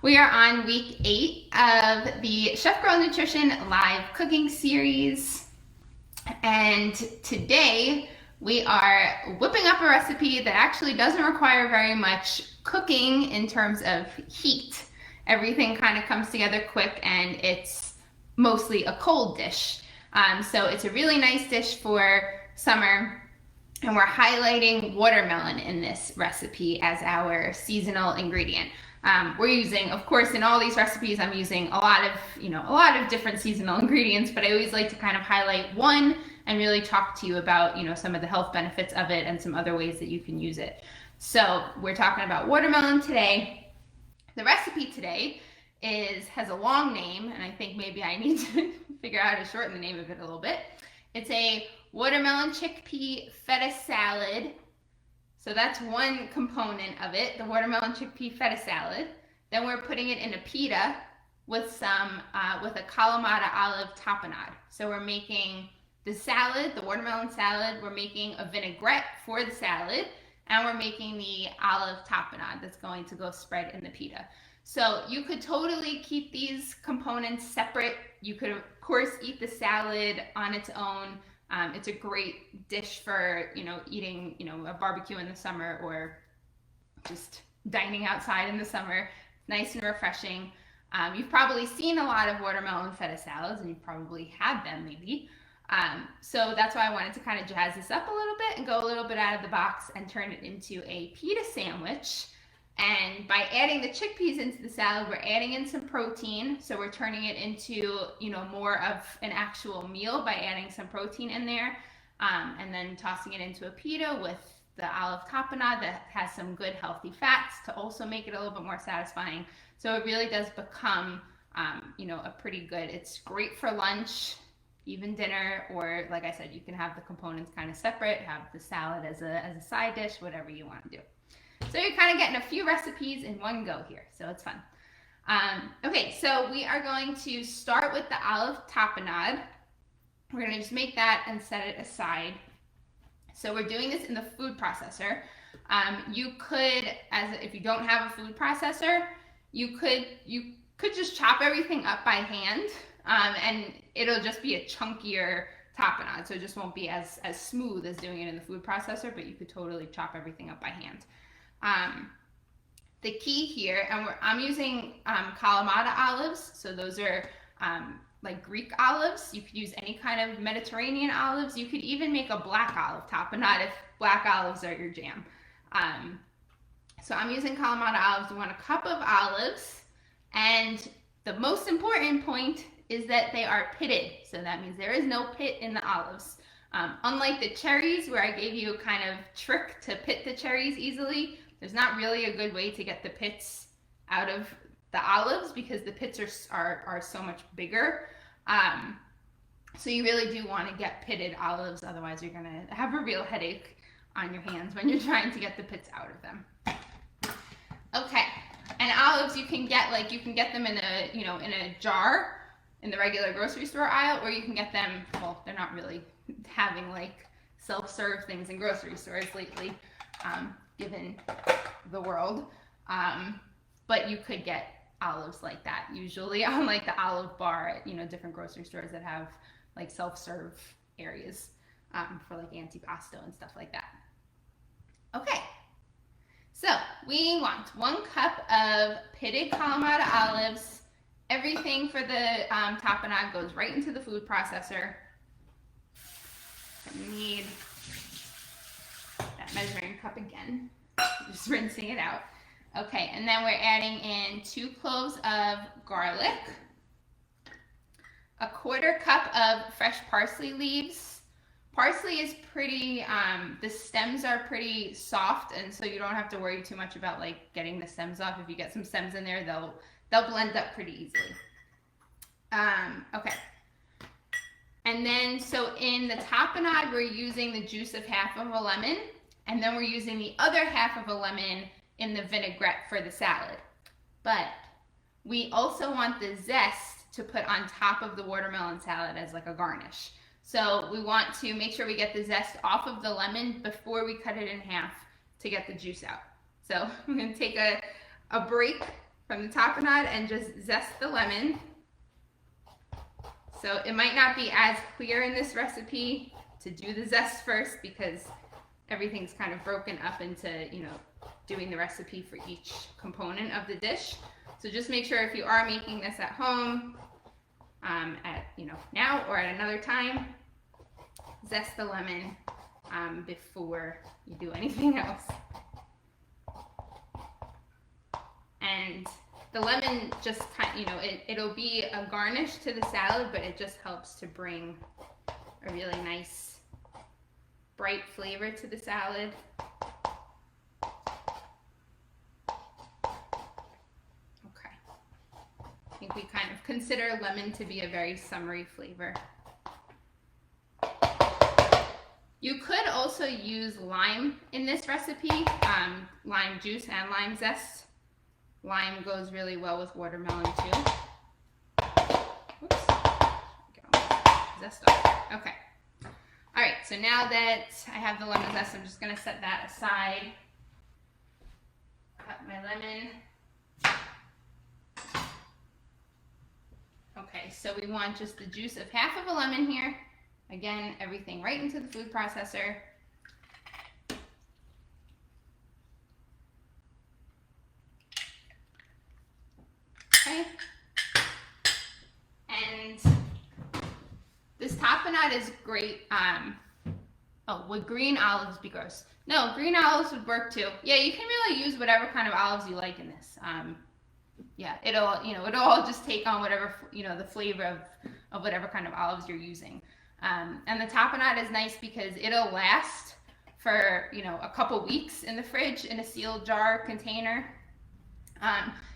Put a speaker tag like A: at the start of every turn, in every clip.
A: We are on week 8 of the ChefGirl Nutrition live cooking series. And today we are whipping up a recipe that actually doesn't require very much cooking in terms of heat. Everything kind of comes together quick and it's mostly a cold dish. So it's a really nice dish for summer. And we're highlighting watermelon in this recipe as our seasonal ingredient. We're using, of course, in all these recipes, I'm using a lot of different seasonal ingredients, but I always like to kind of highlight one and really talk to you about, some of the health benefits of it and some other ways that you can use it. So we're talking about watermelon today. The recipe today has a long name, and I think maybe I need to figure out how to shorten the name of it a little bit. It's a watermelon chickpea feta salad. So that's one component of it, the watermelon chickpea feta salad. Then we're putting it in a pita with a kalamata olive tapenade. So we're making the salad, the watermelon salad, we're making a vinaigrette for the salad, and we're making the olive tapenade that's going to go spread in the pita. So you could totally keep these components separate. You could, of course, eat the salad on its own. It's a great dish for, eating, a barbecue in the summer or just dining outside in the summer. Nice and refreshing. You've probably seen a lot of watermelon feta salads, and you've probably had them maybe. So that's why I wanted to kind of jazz this up a little bit and go a little bit out of the box and turn it into a pita sandwich. And by adding the chickpeas into the salad, we're adding in some protein. So we're turning it into, more of an actual meal by adding some protein in there. And then tossing it into a pita with the olive tapenade that has some good healthy fats to also make it a little bit more satisfying. So it really does become, a pretty good, it's great for lunch, even dinner, or like I said, you can have the components kind of separate, have the salad as a side dish, whatever you want to do. So you're kind of getting a few recipes in one go here, so it's fun. Okay, so we are going to start with the olive tapenade. We're going to just make that and set it aside. So we're doing this in the food processor. You could, if you don't have a food processor, you could just chop everything up by hand, and it'll just be a chunkier tapenade, so it just won't be as smooth as doing it in the food processor, but you could totally chop everything up by hand. The key here, and I'm using kalamata olives, so those are like Greek olives. You could use any kind of Mediterranean olives. You could even make a black olive tapenade if black olives are your jam. So I'm using kalamata olives. You want a cup of olives, and the most important point is that they are pitted. So that means there is no pit in the olives. Unlike the cherries, where I gave you a kind of trick to pit the cherries easily, there's not really a good way to get the pits out of the olives because the pits are so much bigger. So you really do want to get pitted olives, otherwise you're going to have a real headache on your hands when you're trying to get the pits out of them. Okay, and olives you can get them in a jar in the regular grocery store aisle, or you can get them, well, they're not really having like self-serve things in grocery stores lately, given the world, but you could get olives like that usually on like the olive bar at different grocery stores that have like self-serve areas for like antipasto and stuff like that. Okay, so we want 1 cup of pitted kalamata olives. Everything for the tapenade goes right into the food processor. I need that measuring cup again. Just rinsing it out. Okay, and then we're adding in 2 cloves of garlic, a 1/4 cup of fresh parsley leaves. Parsley is pretty, the stems are pretty soft, and so you don't have to worry too much about like getting the stems off. If you get some stems in there, they'll blend up pretty easily. Okay. And then, so in the tapenade, we're using the juice of half of a lemon, and then we're using the other half of a lemon in the vinaigrette for the salad. But we also want the zest to put on top of the watermelon salad as like a garnish. So we want to make sure we get the zest off of the lemon before we cut it in half to get the juice out. So I'm going to take a break from the tapenade and just zest the lemon. So it might not be as clear in this recipe to do the zest first because everything's kind of broken up into, you know, doing the recipe for each component of the dish. So just make sure if you are making this at home, at, you know, now or at another time, zest the lemon before you do anything else. And the lemon just kind of, you know, it'll be a garnish to the salad, but it just helps to bring a really nice bright flavor to the salad. Okay. I think we kind of consider lemon to be a very summery flavor. You could also use lime in this recipe, lime juice and lime zest. Lime goes really well with watermelon too. Oops. Zest off. Okay. All right, so now that I have the lemon zest, I'm just gonna set that aside. Cut my lemon. Okay, so we want just the juice of half of a lemon here. Again, everything right into the food processor. Okay. And this tapenade is great. Oh, would green olives be gross? No, green olives would work too. Yeah, you can really use whatever kind of olives you like in this. Yeah, it'll all just take on whatever, you know, the flavor of whatever kind of olives you're using. And the tapenade is nice because it'll last for, you know, a couple weeks in the fridge in a sealed jar container.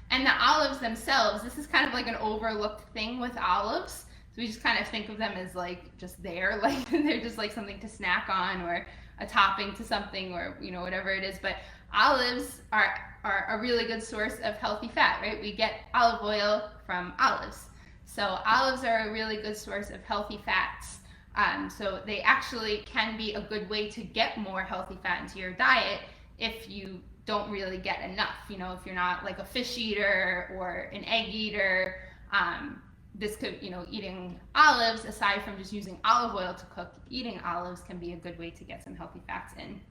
A: And the olives themselves, this is kind of like an overlooked thing with olives. So we just kind of think of them as like just there, like they're just like something to snack on or a topping to something or, you know, whatever it is. But olives are a really good source of healthy fat, right? We get olive oil from olives. So olives are a really good source of healthy fats. So they actually can be a good way to get more healthy fat into your diet if you don't really get enough. You know, if you're not like a fish eater or an egg eater, this could, you know, eating olives, aside from just using olive oil to cook, eating olives can be a good way to get some healthy fats in.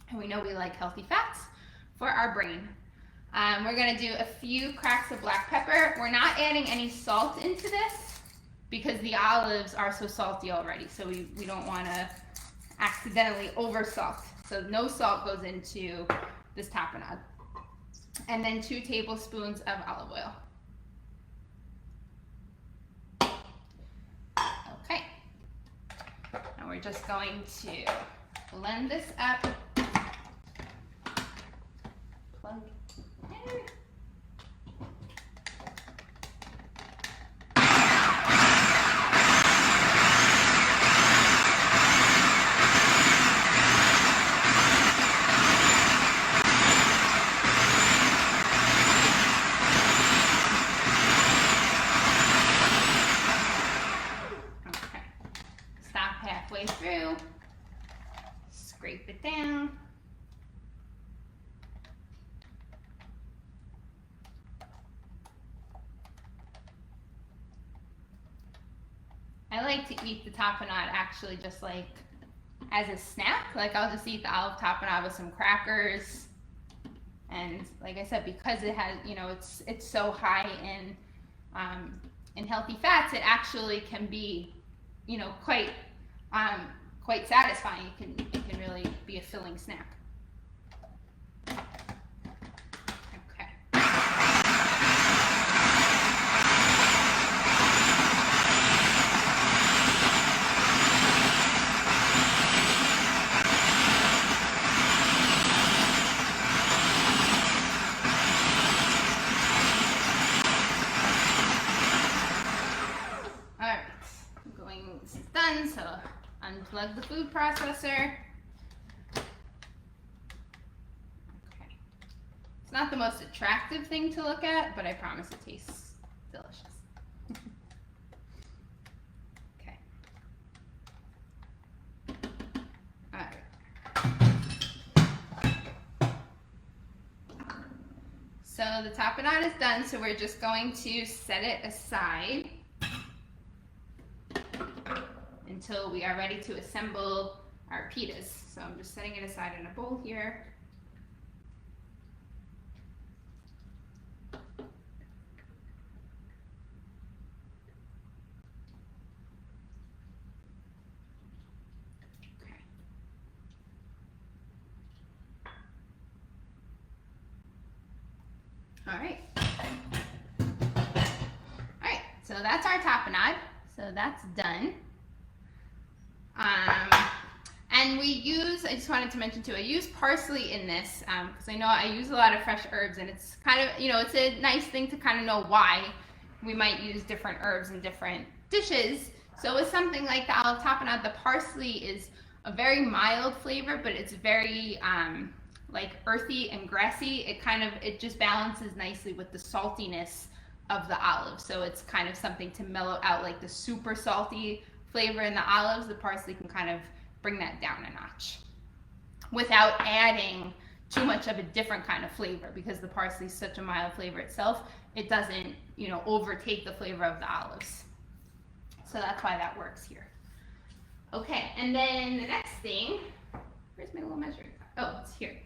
A: And we know we like healthy fats for our brain. We're gonna do a few cracks of black pepper. We're not adding any salt into this because the olives are so salty already. So we don't wanna accidentally over salt. So no salt goes into this tapenade. And then 2 tablespoons of olive oil. Okay. Now we're just going to blend this up. Plug in. Through, scrape it down. I like to eat the tapenade actually just like as a snack. Like I'll just eat the olive tapenade with some crackers. And like I said, because it has, you know, it's so high in healthy fats, it actually can be, you know, quite satisfying. It can really be a filling snack. Okay. All right, this is done, so unplug the food processor. Okay. It's not the most attractive thing to look at, but I promise it tastes delicious. Okay. All right. So the tapenade is done, so we're just going to set it aside until we are ready to assemble our pitas. So I'm just setting it aside in a bowl here. All right, so that's our tapenade. So that's done. And we use, I just wanted to mention too, I use parsley in this because I know I use a lot of fresh herbs, and it's kind of, you know, it's a nice thing to kind of know why we might use different herbs in different dishes. So with something like the olive tapenade, the parsley is a very mild flavor, but it's very like earthy and grassy. It just balances nicely with the saltiness of the olive. So it's kind of something to mellow out like the super salty flavor in the olives. The parsley can kind of bring that down a notch without adding too much of a different kind of flavor, because the parsley is such a mild flavor itself. It doesn't, you know, overtake the flavor of the olives. So that's why that works here. Okay, and then the next thing, where's my little measuring cup? Oh, it's here.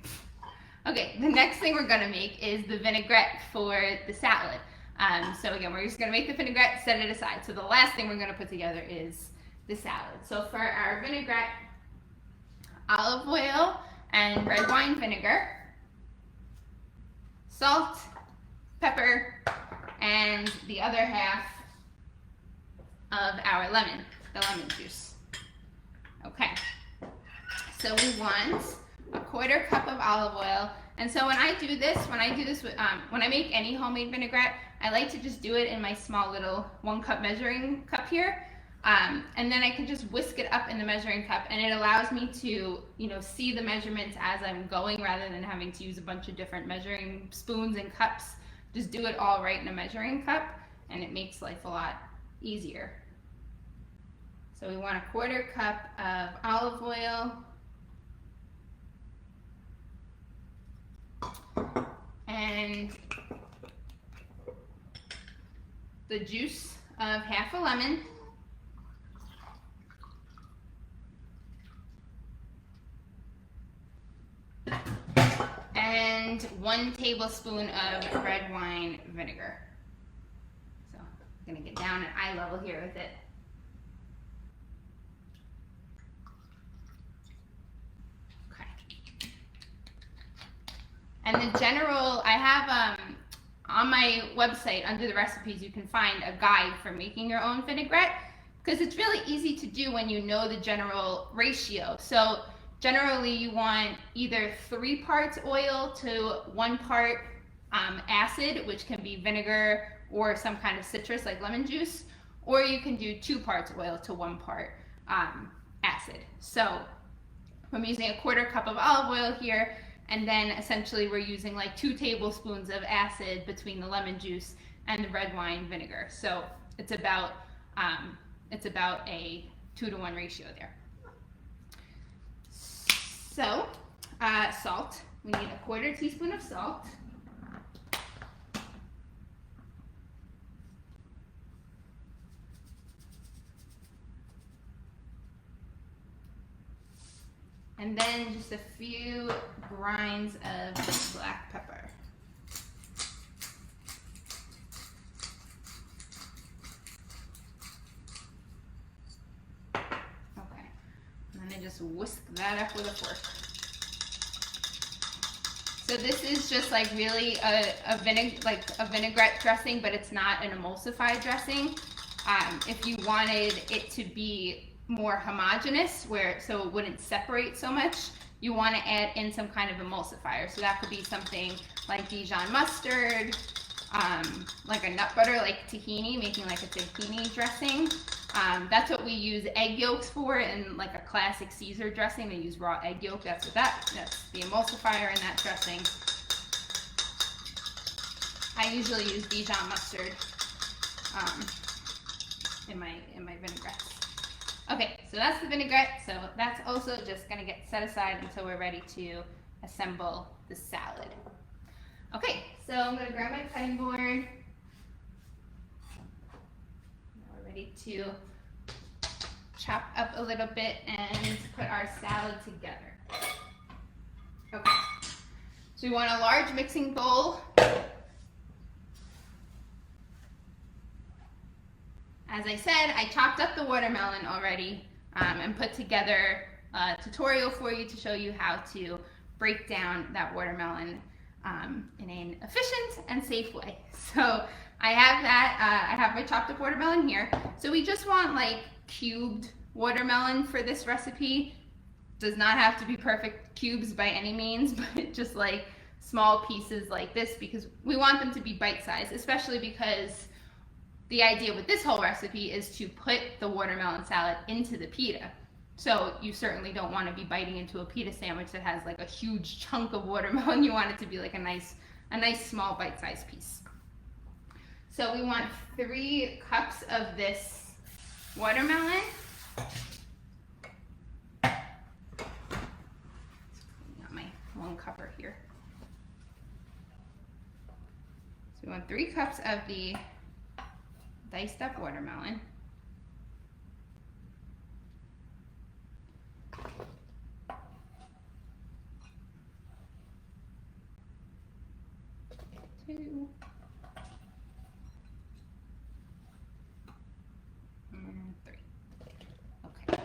A: Okay, the next thing we're gonna make is the vinaigrette for the salad. So again, we're just gonna make the vinaigrette, set it aside. So the last thing we're gonna put together is the salad. So for our vinaigrette, olive oil and red wine vinegar, salt, pepper, and the other half of our lemon, the lemon juice. Okay, so we want a 1/4 cup of olive oil. And so when I do this when I make any homemade vinaigrette, I like to just do it in my small little 1 cup measuring cup here. And then I can just whisk it up in the measuring cup, and it allows me to, you know, see the measurements as I'm going, rather than having to use a bunch of different measuring spoons and cups. Just do it all right in a measuring cup, and it makes life a lot easier. So we want a 1/4 cup of olive oil, and the juice of half a lemon, and 1 tablespoon of red wine vinegar. So I'm gonna get down at eye level here with it. And the general, I have on my website under the recipes, you can find a guide for making your own vinaigrette, because it's really easy to do when you know the general ratio. So generally you want either 3 parts oil to 1 part acid, which can be vinegar or some kind of citrus like lemon juice, or you can do 2 parts oil to 1 part acid. So I'm using a 1/4 cup of olive oil here, and then essentially we're using like 2 tablespoons of acid between the lemon juice and the red wine vinegar. So it's about a 2-to-1 ratio there. So salt, we need a 1/4 teaspoon of salt. And then just a few grinds of black pepper. Okay, and then I just whisk that up with a fork. So this is just like really a vinaigrette dressing, but it's not an emulsified dressing. If you wanted it to be more homogeneous, so it wouldn't separate so much, you want to add in some kind of emulsifier. So that could be something like Dijon mustard, like a nut butter, like tahini, making like a tahini dressing. That's what we use egg yolks for in like a classic Caesar dressing. They use raw egg yolk. That's the emulsifier in that dressing. I usually use Dijon mustard in my vinaigrettes. Okay, so that's the vinaigrette. So that's also just gonna get set aside until we're ready to assemble the salad. Okay, So I'm gonna grab my cutting board. Now we're ready to chop up a little bit and put our salad together. Okay, so we want a large mixing bowl. As I said, I chopped up the watermelon already and put together a tutorial for you to show you how to break down that watermelon in an efficient and safe way. So I have that, I have my chopped up watermelon here. So we just want like cubed watermelon for this recipe. Does not have to be perfect cubes by any means, but just like small pieces like this, because we want them to be bite-sized, especially because the idea with this whole recipe is to put the watermelon salad into the pita. So you certainly don't want to be biting into a pita sandwich that has like a huge chunk of watermelon. You want it to be like a nice small bite-sized piece. So we want 3 cups of this watermelon. Got my 1 cupper here. So we want 3 cups of the diced up watermelon. And 3. Okay.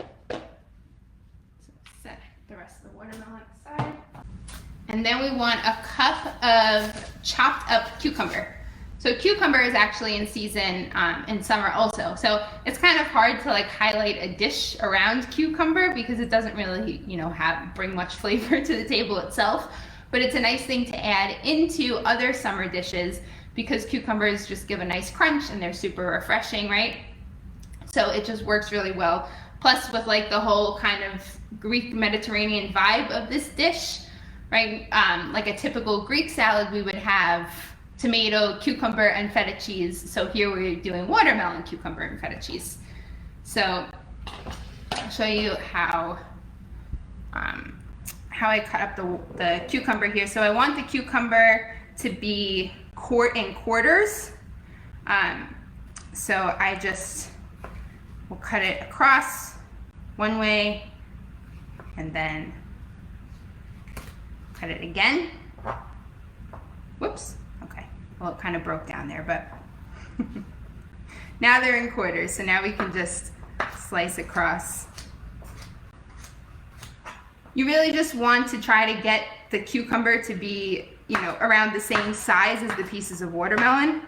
A: So set the rest of the watermelon aside. And then we want a cup of chopped up cucumber. So cucumber is actually in season in summer also. So it's kind of hard to like highlight a dish around cucumber because it doesn't really, bring much flavor to the table itself. But it's a nice thing to add into other summer dishes because cucumbers just give a nice crunch and they're super refreshing, right? So it just works really well. Plus with like the whole kind of Greek Mediterranean vibe of this dish, right? Like a typical Greek salad, we would have tomato, cucumber, and feta cheese. So here we're doing watermelon, cucumber, and feta cheese. So I'll show you how I cut up the cucumber here. So I want the cucumber to be in quarters. So I just will cut it across one way and then cut it again. Whoops. Okay. Well, it kind of broke down there, but now they're in quarters. So now we can just slice across. You really just want to try to get the cucumber to be, around the same size as the pieces of watermelon.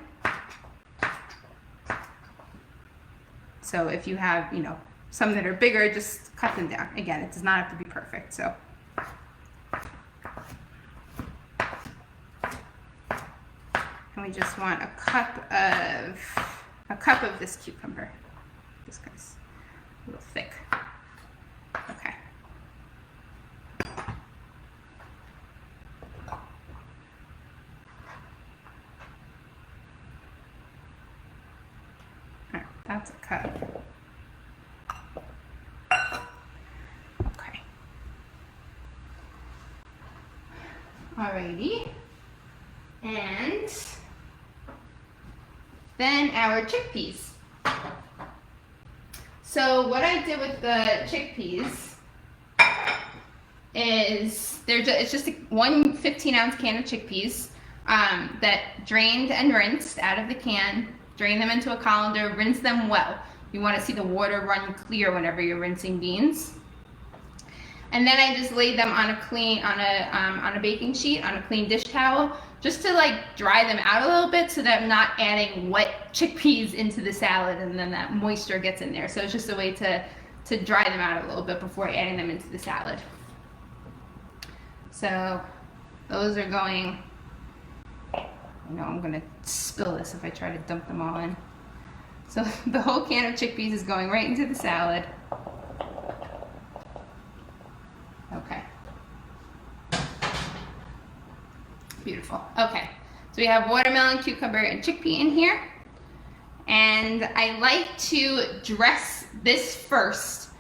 A: So if you have, some that are bigger, just cut them down. Again, it does not have to be perfect, so. And we just want a cup of this cucumber. This guy's a little thick. Okay. That's a cup. Okay. Alrighty. And then our chickpeas. So what I did with the chickpeas is it's just one 15-ounce can of chickpeas that drained and rinsed out of the can. Drain them into a colander, rinse them well. You want to see the water run clear whenever you're rinsing beans. And then I just laid them on a baking sheet, on a clean dish towel, just to like dry them out a little bit so that I'm not adding wet chickpeas into the salad and then that moisture gets in there. So it's just a way to dry them out a little bit before adding them into the salad. So those are going, I'm gonna spill this if I try to dump them all in. So the whole can of chickpeas is going right into the salad. Okay. Beautiful. Okay. So we have watermelon, cucumber, and chickpea in here. And I like to dress this first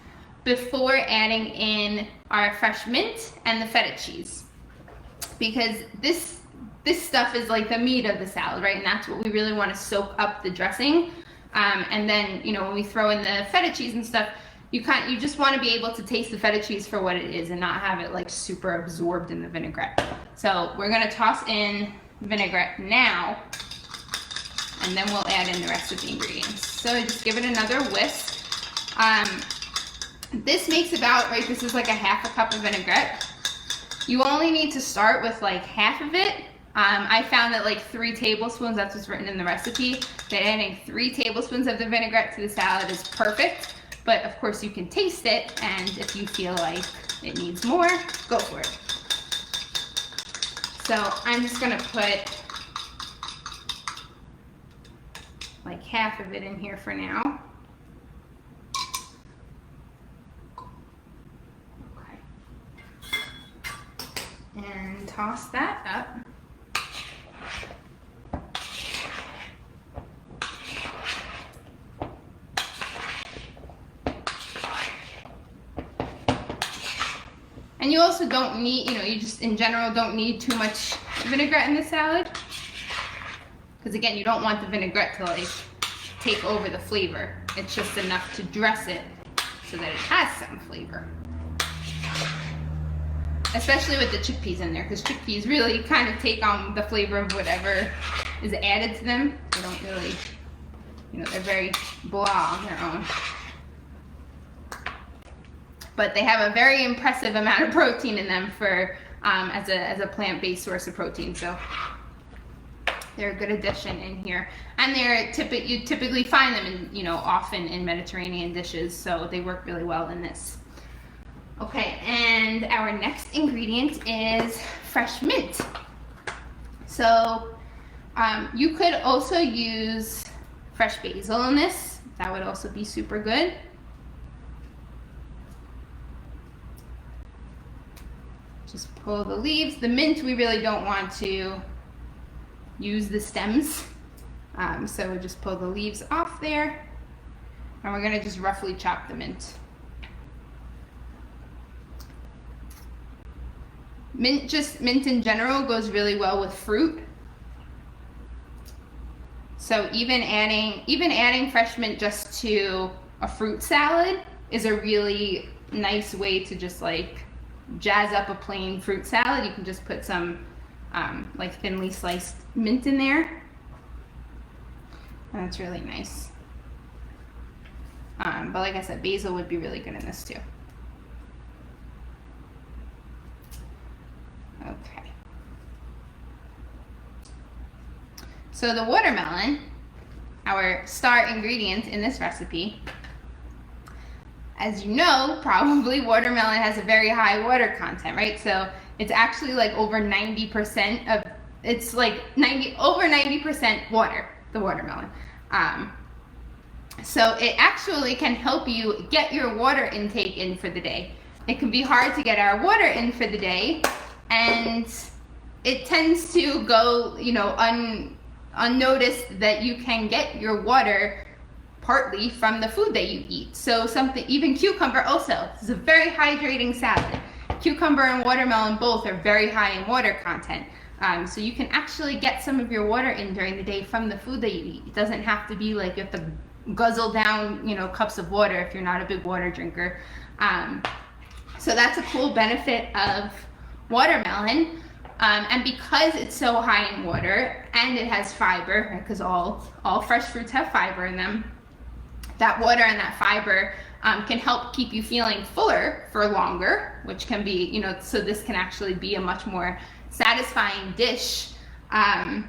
A: before adding in our fresh mint and the feta cheese. Because this this stuff is like the meat of the salad, right? And that's what we really want to soak up the dressing. And then, you know, when we throw in the feta cheese and stuff, you just want to be able to taste the feta cheese for what it is and not have it like super absorbed in the vinaigrette. So we're gonna toss in vinaigrette now, and then we'll add in the rest of the ingredients. So just give it another whisk. This makes about, right, this is like a half a cup of vinaigrette. You only need to start with like half of it. I found that like 3 tablespoons, that's what's written in the recipe, that adding 3 tablespoons of the vinaigrette to the salad is perfect. But of course you can taste it, and if you feel like it needs more, go for it. So I'm just gonna put like half of it in here for now. Okay. And toss that up. And you also don't need, you know, you just in general don't need too much vinaigrette in the salad. Because again, you don't want the vinaigrette to like take over the flavor. It's just enough to dress it so that it has some flavor. Especially with the chickpeas in there, because chickpeas really kind of take on the flavor of whatever is added to them. They don't really, you know, they're very blah on their own. But they have a very impressive amount of protein in them for as a plant-based source of protein. So they're a good addition in here, and you typically find them in, you know, often in Mediterranean dishes. So they work really well in this. Okay, and our next ingredient is fresh mint. So you could also use fresh basil in this. That would also be super good. Just pull the leaves. The mint, we really don't want to use the stems. So we'll just pull the leaves off there. And we're gonna just roughly chop the mint. Mint in general goes really well with fruit. So even adding fresh mint just to a fruit salad is a really nice way to just like jazz up a plain fruit salad. You can just put some like thinly sliced mint in there, and that's really nice. But like I said, basil would be really good in this too. Okay. So the watermelon, our star ingredient in this recipe, as you know, probably watermelon has a very high water content, right? So it's actually like over 90% of, it's like over 90% water, the watermelon. So it actually can help you get your water intake in for the day. It can be hard to get our water in for the day, and it tends to go, you know, unnoticed that you can get your water partly from the food that you eat. So even cucumber also, this is a very hydrating salad. Cucumber and watermelon both are very high in water content. So you can actually get some of your water in during the day from the food that you eat. It doesn't have to be like you have to guzzle down, you know, cups of water if you're not a big water drinker. So that's a cool benefit of watermelon. And because it's so high in water and it has fiber, right, because all fresh fruits have fiber in them, that water and that fiber can help keep you feeling fuller for longer, which can be, you know, so this can actually be a much more satisfying dish. And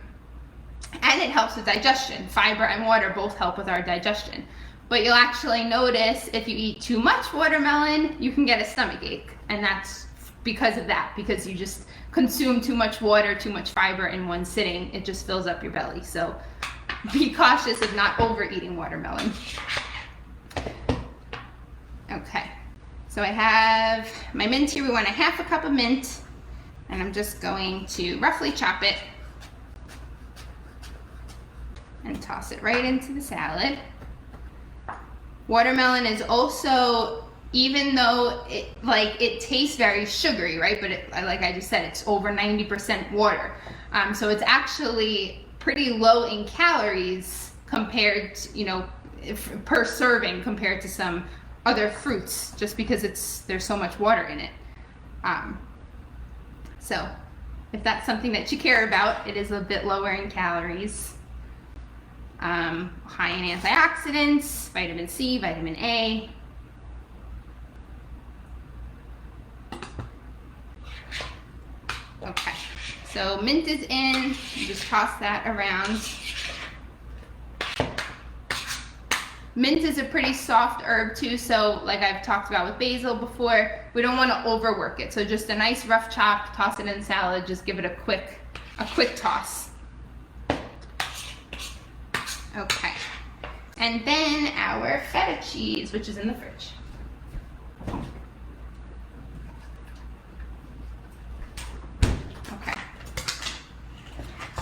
A: it helps with digestion. Fiber and water both help with our digestion. But you'll actually notice if you eat too much watermelon, you can get a stomach ache. And that's because of that, because you just consume too much water, too much fiber in one sitting. It just fills up your belly. So be cautious of not overeating watermelon. Okay, so I have my mint here. We want a half a cup of mint, and I'm just going to roughly chop it and toss it right into the salad. Watermelon is also even though it tastes very sugary, right? But like I just said, it's over 90% water. So it's actually pretty low in calories compared to, you know, per serving compared to some other fruits, just because there's so much water in it. So if that's something that you care about, it is a bit lower in calories. High in antioxidants, vitamin C, vitamin A. Okay, so mint is in. You just toss that around. Mint is a pretty soft herb too, so like I've talked about with basil before, we don't want to overwork it. So just a nice rough chop, toss it in salad, just give it a quick toss. Okay, and then our feta cheese, which is in the fridge. Okay,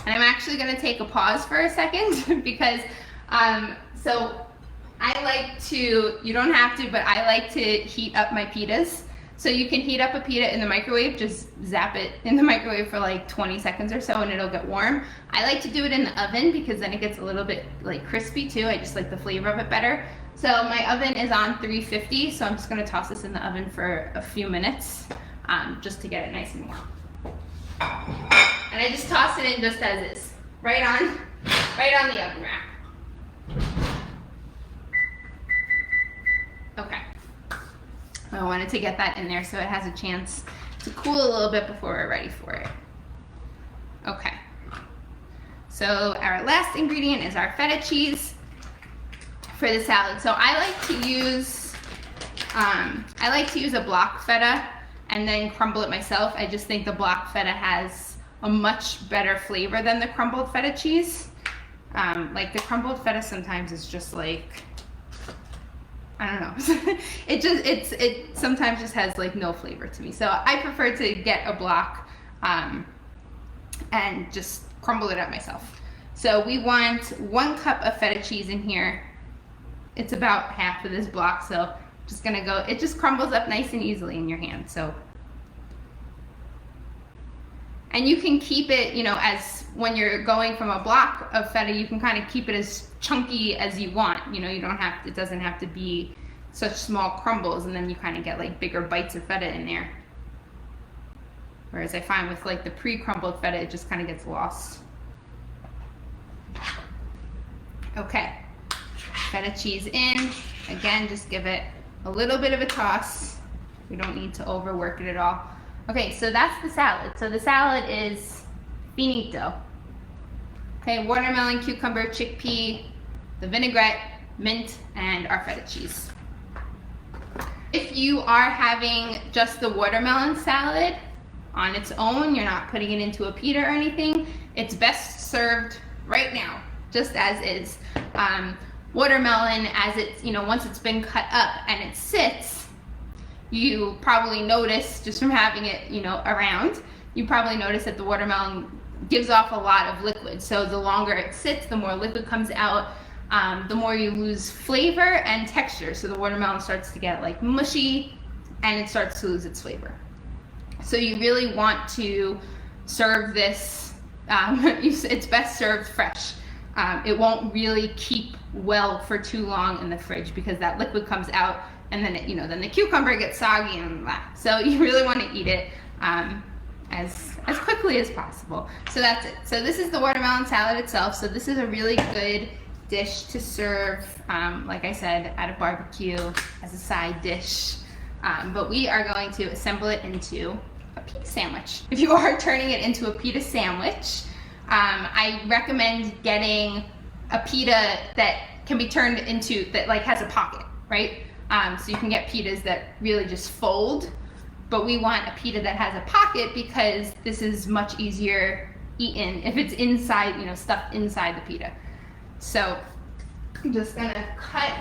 A: and I'm actually going to take a pause for a second because so I like to, you don't have to, but I like to heat up my pitas. So you can heat up a pita in the microwave, just zap it in the microwave for like 20 seconds or so and it'll get warm. I like to do it in the oven because then it gets a little bit like crispy too. I just like the flavor of it better. So my oven is on 350, so I'm just gonna toss this in the oven for a few minutes just to get it nice and warm. And I just toss it in just as is, right on the oven rack. Okay, I wanted to get that in there so it has a chance to cool a little bit before we're ready for it. Okay, so our last ingredient is our feta cheese for the salad. So I like to use a block feta and then crumble it myself. I just think the block feta has a much better flavor than the crumbled feta cheese. Like the crumbled feta sometimes is just like, I don't know. it sometimes just has like no flavor to me. So I prefer to get a block and just crumble it up myself. So we want 1 cup of feta cheese in here. It's about half of this block, so just gonna go, it just crumbles up nice and easily in your hand. So, and you can keep it, you know, as when you're going from a block of feta, you can kind of keep it as chunky as you want. You know, you don't have to, it doesn't have to be such small crumbles, and then you kind of get like bigger bites of feta in there. Whereas I find with like the pre-crumbled feta, it just kind of gets lost. Okay, feta cheese in. Again, just give it a little bit of a toss. We don't need to overwork it at all. Okay, so that's the salad. So the salad is finito. Okay, watermelon, cucumber, chickpea, the vinaigrette, mint, and our feta cheese. If you are having just the watermelon salad on its own, you're not putting it into a pita or anything, it's best served right now, just as is. Watermelon, as it's, you know, once it's been cut up and it sits, you probably notice just from having it, you know, around, you probably notice that the watermelon gives off a lot of liquid. So the longer it sits, the more liquid comes out, the more you lose flavor and texture. So the watermelon starts to get like mushy and it starts to lose its flavor. So you really want to serve this, it's best served fresh. It won't really keep well for too long in the fridge because that liquid comes out and then it, you know, then the cucumber gets soggy and blah. So you really want to eat it as quickly as possible. So that's it. So this is the watermelon salad itself. So this is a really good dish to serve, like I said, at a barbecue as a side dish. But we are going to assemble it into a pita sandwich. If you are turning it into a pita sandwich, I recommend getting a pita that can be turned into, that like has a pocket, right? So you can get pitas that really just fold, but we want a pita that has a pocket because this is much easier eaten if it's inside, you know, stuffed inside the pita. So I'm just gonna cut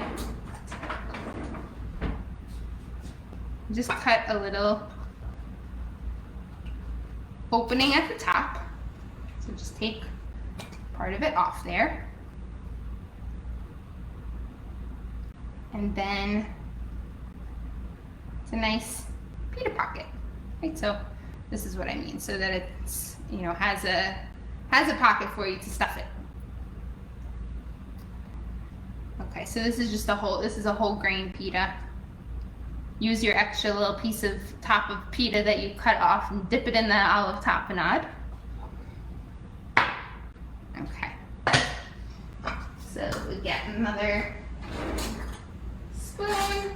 A: a little opening at the top. So just take part of it off there. And then It's a nice pita pocket, right? So this is what I mean, so that it's, you know, has a pocket for you to stuff it. Okay, so this is just a whole grain pita. Use your extra little piece of top of pita that you cut off and dip it in the olive tapenade. Okay. So we get another spoon.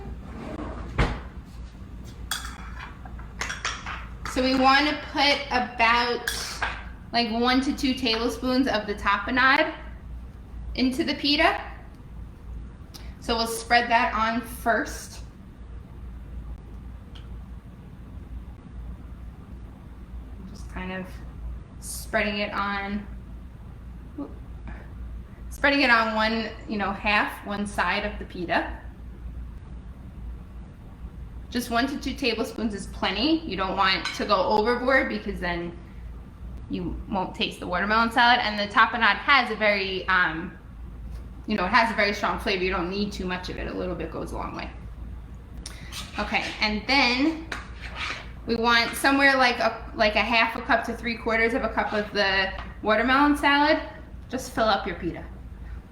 A: So we want to put about like 1 to 2 tablespoons of the tapenade into the pita. So we'll spread that on first. Just kind of spreading it on one, you know, one side of the pita. Just 1 to 2 tablespoons is plenty. You don't want to go overboard because then you won't taste the watermelon salad. And the tapenade has a very, you know, it has a very strong flavor. You don't need too much of it. A little bit goes a long way. Okay, and then we want somewhere like a half a cup to 3/4 of a cup of the watermelon salad. Just fill up your pita.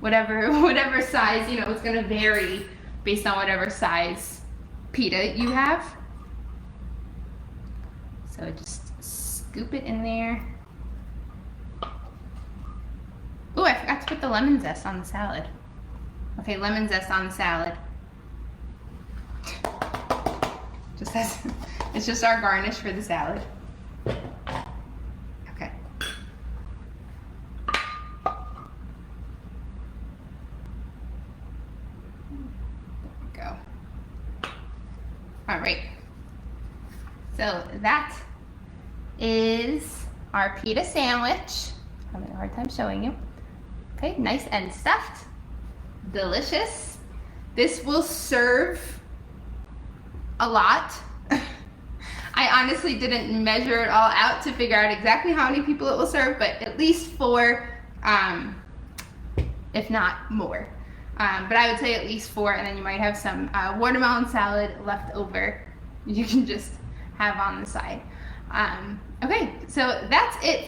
A: Whatever size, you know, it's gonna vary based on whatever size pita you have. So just scoop it in there. Oh, I forgot to put the lemon zest on the salad. Okay, lemon zest on the salad. It's just our garnish for the salad. Okay. There we go. All right. So that is our pita sandwich. I'm having a hard time showing you. Okay, nice and stuffed. Delicious. This will serve a lot. I honestly didn't measure it all out to figure out exactly how many people it will serve, but at least 4, if not more. But I would say at least 4, and then you might have some watermelon salad left over. You can just have on the side. Okay, so that's it